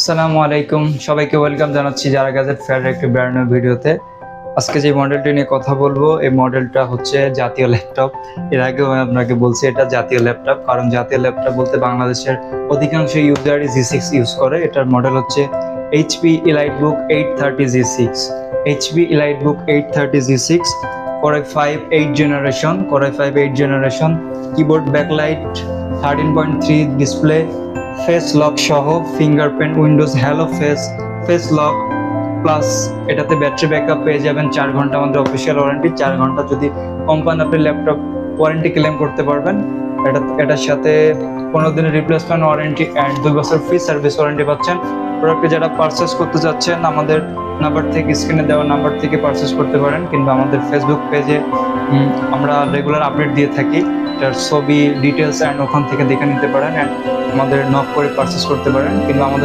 আসসালামু আলাইকুম, সবাইকে ওয়েলকাম জানাচ্ছি যারা গ্যাজেট ফেয়ারের একটি ব্র্যান্ড নিউ ভিডিওতে। আজকে যে মডেলটি নিয়ে কথা বলবো এই মডেলটা হচ্ছে জাতীয় ল্যাপটপ। এর আগেও আমি আপনাকে বলছি এটা জাতীয় ল্যাপটপ, কারণ জাতীয় ল্যাপটপ বলতে বাংলাদেশের অধিকাংশ ইউজারই জি6 ইউজ করে। এটার মডেল হচ্ছে HP EliteBook 830 G6। HP EliteBook 830 G6 Core i5 8 generation, keyboard backlight, 13.3 display, face lock সহ, fingerprint, Windows Hello face lock plus এটাতে ব্যাটারি ব্যাকআপ পেয়ে যাবেন 4 ঘন্টা আমাদের অফিসিয়াল ওয়ারেন্টি। 4 ঘন্টা যদি কোম্পানি আপনি ল্যাপটপ ওয়ারেন্টি ক্লেম করতে পারবেন। এটার সাথে 15 দিনের রিপ্লেসমেন্ট ওয়ারেন্টি অ্যান্ড 2 বছর ফ্রি সার্ভিস ওয়ারেন্টি পাচ্ছেন। প্রোডাক্টটি যারা পারচেস করতে যাচ্ছেন আমাদের নাম্বার থেকে, স্ক্রিনে দেওয়া নাম্বার থেকে পারচেস করতে পারেন, কিংবা আমাদের ফেসবুক পেজে আমরা রেগুলার আপডেট দিয়ে থাকি। এটার ছবি ডিটেলস অ্যান্ড ওখান থেকে দেখে নিতে পারেন অ্যান্ড আমাদের নক করে পারচেস করতে পারেন, কিংবা আমাদের